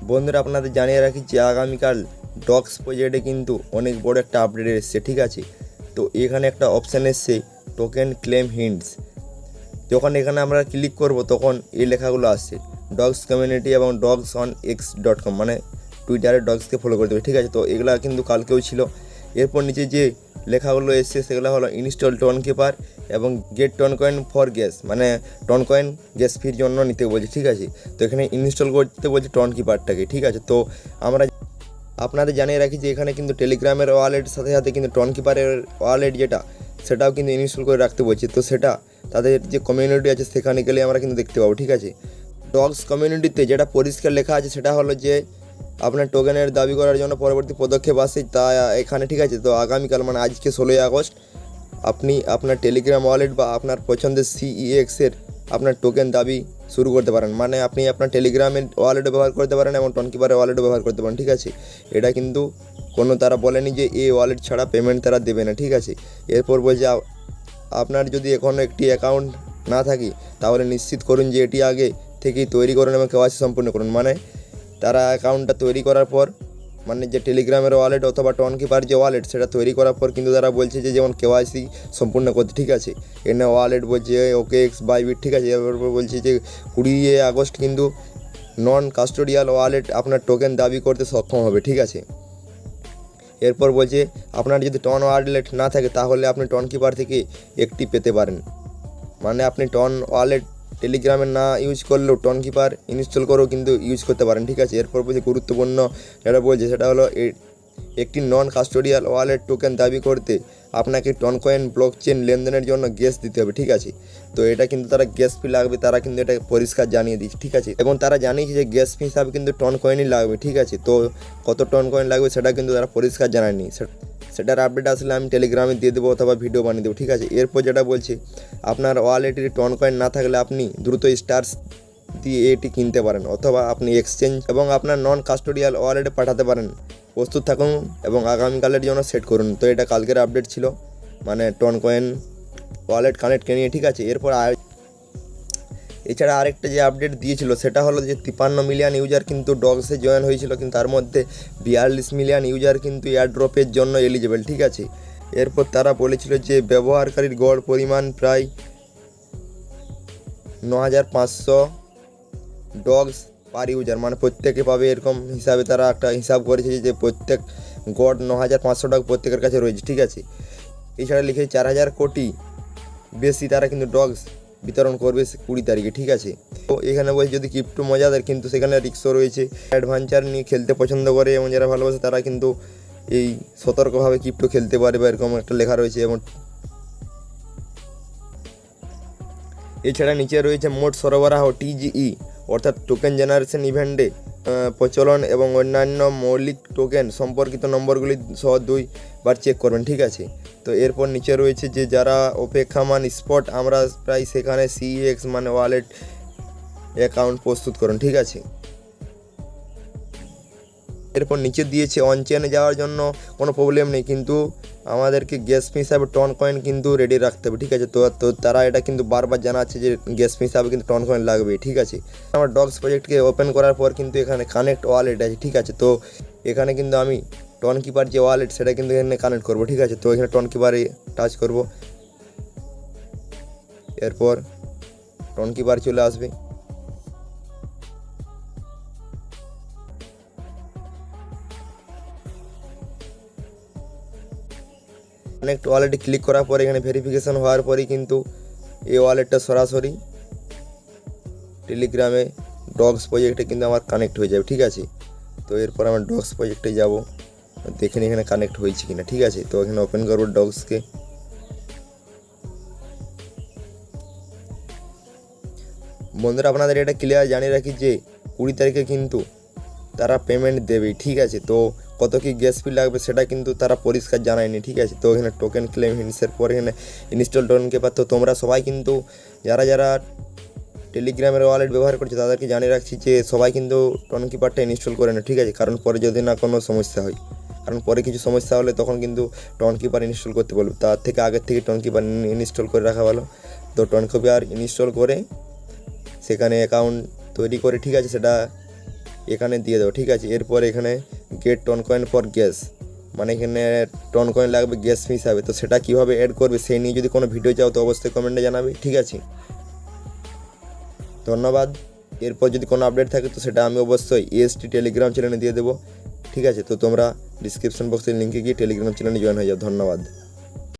বন্ধুরা, আপনাদের জানিয়ে রাখি যে আগামীকাল ডক্স প্রজেক্টে কিন্তু অনেক বড় একটা আপডেট এসেছে, ঠিক আছে। তো এখানে একটা অপশান এসছে টোকেন ক্লেম হিন্টস। যখন এখানে আমরা ক্লিক করব তখন এই লেখাগুলো আসছে ডগস কমিউনিটি এবং dogs.x.com, মানে টুইটারে ডগসকে ফলো করতে হবে, ঠিক আছে। তো এগুলা কিন্তু কালকেও ছিল। এরপর নিচে যে লেখাগুলো এসছে সেগুলো হলো ইনস্টল টন কিপার এবং get Ton coin for gas, মানে টন কয়েন গ্যাস ফির জন্য নিতে বলছে, ঠিক আছে। তো এখানে ইনস্টল করতে বলছে টন কিপারটাকে, ঠিক আছে। তো আমরা আপনাদের জানিয়ে রাখি যে এখানে কিন্তু টেলিগ্রামের ওয়ালেটের সাথে সাথে কিন্তু টন কিপারের ওয়ালেট যেটা সেটাও কিন্তু ইনস্টল করে রাখতে বলছে। তো সেটা তাদের যে কমিউনিটি আছে সেখানে গেলে আমরা কিন্তু দেখতে পাবো, ঠিক আছে। ডগস কমিউনিটিতে যেটা পরিষ্কার লেখা আছে সেটা হলো যে আপনার টোকেনের দাবি করার জন্য পরবর্তী পদক্ষেপ আসে তা এখানে, ঠিক আছে। তো আগামীকাল মানে আজকে 16ই আগস্ট আপনি আপনার টেলিগ্রাম ওয়ালেট বা আপনার পছন্দের সিইএক্সের আপনার টোকেন দাবি শুরু করতে পারেন, মানে আপনি আপনার টেলিগ্রামের ওয়ালেটও ব্যবহার করতে পারেন এবং টনকিপারের ওয়ালেটও ব্যবহার করতে পারেন, ঠিক আছে। এটা কিন্তু কোনো তারা বলেনি যে এই ওয়ালেট ছাড়া পেমেন্ট তারা দেবে না, ঠিক আছে। এরপর বলছে আপনার যদি এখনও একটি অ্যাকাউন্ট না থাকে তাহলে নিশ্চিত করুন যে এটি আগে থেকেই তৈরি করুন এবং কেওয়াইসি সম্পূর্ণ করুন। মানে তারা অ্যাকাউন্টটা তৈরি করার পর, মানে যে টেলিগ্রামের ওয়ালেট অথবা টন কিপার যে ওয়ালেট সেটা তৈরি করার পর কিন্তু তারা বলছে যে যেমন কেওয়াইসি সম্পূর্ণ করতে, ঠিক আছে। এনে ওয়ালেট বলছে ওকে এক্স বাইবিট, ঠিক আছে। এরপর বলছে যে 20 আগস্ট কিন্তু নন কাস্টোডিয়াল ওয়ালেট আপনার টোকেন দাবি করতে সক্ষম হবে, ঠিক আছে। এরপর বলছে আপনার যদি টন ওয়ালেট না থাকে তাহলে আপনি টন কিপার থেকে একটি পেতে পারেন, মানে আপনি টন ওয়ালেট টেলিগ্রামে না ইউজ করলেও টন কিপার ইনস্টল করেও কিন্তু ইউজ করতে পারেন, ঠিক আছে। এরপর বলছে গুরুত্বপূর্ণ যেটা বলছে সেটা হলো একটি নন কাস্টোডিয়াল ওয়ালেট টোকেন দাবি করতে আপনাকে টন কয়েন ব্লকচেন লেনদেনের জন্য গ্যাস দিতে হবে, ঠিক আছে। তো এটা কিন্তু তারা গ্যাস ফি লাগবে, তারা কিন্তু এটা পরিষ্কার জানিয়ে দিচ্ছে, ঠিক আছে। এবং তারা জানিয়েছে যে গ্যাস ফি হিসাবে কিন্তু টন কয়েনই লাগবে, ঠিক আছে। তো কত টন কয়েন লাগবে সেটা কিন্তু তারা পরিষ্কার জানায়নি। সেটার আপডেট আসলে আমি টেলিগ্রামে দিয়ে দেবো অথবা ভিডিও বানিয়ে দেবো, ঠিক আছে। এরপর যেটা বলছে আপনার ওয়ালেটের টন কয়েন না থাকলে আপনি দ্রুত স্টার্স দিয়ে এটি কিনতে পারেন অথবা আপনি এক্সচেঞ্জ এবং আপনার নন কাস্টোডিয়াল ওয়ালেটে পাঠাতে পারেন। প্রস্তুত থাকুন এবং আগামীকালের জন্য সেট করুন। তো এটা কালকের আপডেট ছিল, মানে টন কয়েন ওয়ালেট কানেক্ট নিয়ে, ঠিক আছে। এরপর এছাড়া আরেকটা যে আপডেট দিয়েছিল সেটা হলো যে 53 মিলিয়ন ইউজার কিন্তু ডগসে জয়েন হয়েছিল, কিন্তু তার মধ্যে 42 মিলিয়ন ইউজার কিন্তু এয়ারড্রপের জন্য এলিজিবল, ঠিক আছে। এরপর তারা বলেছিল যে ব্যবহারকারীর গড় পরিমাণ প্রায় 9500 ডগস পার ইউজার, মানে প্রত্যেকে পাবে এরকম হিসাবে তারা একটা হিসাব করেছে যে প্রত্যেক গড় 9500 ডগ প্রত্যেকের কাছে রয়েছে, ঠিক আছে। এছাড়া লিখে 4000 কোটি বেশি তারা কিন্তু ডগস বিতরণ করবে 20 তারিখে, ঠিক আছে। তো এখানে বলছে যদি ক্রিপ্টো মজাদার, কিন্তু সেখানে রিস্কও রয়েছে। অ্যাডভেঞ্চার নিয়ে খেলতে পছন্দ করে এবং যারা ভালোবাসে তারা কিন্তু এই সতর্কভাবে ক্রিপ্টো খেলতে পারে বা এরকম একটা লেখা রয়েছে। এবং এছাড়া নিচে রয়েছে মোট সরবরাহ টিজিই, অর্থাৎ টোকেন জেনারেশন ইভেন্টে প্রচলন এবং অন্যান্য মৌলিক টোকেন সম্পর্কিত নম্বরগুলি সহ 2বার চেক করবেন, ঠিক আছে। তো এরপর নিচে রয়েছে যে যারা অপেক্ষামান স্পট আমরা প্রায় সেখানে সিএক্স মানে ওয়ালেট অ্যাকাউন্ট প্রস্তুত করুন, ঠিক আছে। এরপর নিচে দিয়েছে অনচেনে যাওয়ার জন্য কোনো প্রবলেম নেই, কিন্তু আমাদেরকে গ্যাস ফি হিসাবে টন কয়েন কিন্তু রেডি রাখতে হবে, ঠিক আছে। তো তারা এটা কিন্তু বারবার জানাচ্ছে যে গ্যাস ফি হিসাবে কিন্তু টন কয়েন লাগবে, ঠিক আছে। আমার ডগস প্রজেক্টকে ওপেন করার পর কিন্তু এখানে কানেক্ট ওয়ালেট আছে, ঠিক আছে। তো এখানে কিন্তু আমি টন কিপার যে ওয়ালেট সেটা কিন্তু এখানে কানেক্ট করবো, ঠিক আছে। তো এখানে টন কিপারে টাচ করব, এরপর টন কিপার চলে আসবে। কানেক্ট ওয়ালেটে ক্লিক করার পরে এখানে ভেরিফিকেশন হওয়ার পরেই কিন্তু এই ওয়ালেটটা সরাসরি টেলিগ্রামে ডগস প্রজেক্টে কিন্তু আমার কানেক্ট হয়ে যাবে, ঠিক আছে। তো এরপর আমার ডগস প্রজেক্টে যাব, দেখে নিই এখানে কানেক্ট হয়েছে কিনা, ঠিক আছে। তো এখানে ওপেন করবো ডগসকে। বন্ধুরা, আপনাদের এটা ক্লিয়ার জানিয়ে রাখি যে 20 তারিখে কিন্তু তারা পেমেন্ট দেবে, ঠিক আছে। তো কত কি গ্যাস ফি লাগবে সেটা কিন্তু তারা পরিষ্কার জানায়নি, ঠিক আছে। তো এখানে টোকেন ক্লেম হিন্টসের পর এখানে ইনস্টল টোকেন কিপার। তো তোমরা সবাই কিন্তু যারা যারা টেলিগ্রামের ওয়ালেট ব্যবহার করছে তাদেরকে জানিয়ে রাখছি যে সবাই কিন্তু টন কিপারটা ইনস্টল করে না, ঠিক আছে। কারণ পরে যদি না কোনো সমস্যা হয়, কারণ পরে কিছু সমস্যা হলে তখন কিন্তু টন কিপার ইনস্টল করতে বলবে, তার থেকে আগের থেকে টন কিপার ইনস্টল করে রাখা ভালো। তো টন কিপার ইনস্টল করে সেখানে অ্যাকাউন্ট তৈরি করে, ঠিক আছে, সেটা এখানে দিয়ে দেবো, ঠিক আছে। এরপর এখানে get Ton coin for gas, মানে এখানে টন কয়েন লাগবে গ্যাস হিসাবে। তো সেটা কীভাবে অ্যাড করবে সেই নিয়ে যদি কোনো ভিডিও চাও তো অবশ্যই কমেন্টে জানাবে, ঠিক আছে। ধন্যবাদ। এরপর যদি কোনো আপডেট থাকে তো সেটা আমি অবশ্যই EST টেলিগ্রাম চ্যানেলে দিয়ে দেবো, ঠিক আছে। তো তোমরা ডিসক্রিপশন বক্সের লিঙ্কে গিয়ে টেলিগ্রাম চ্যানেলে জয়েন হয়ে যাও। ধন্যবাদ।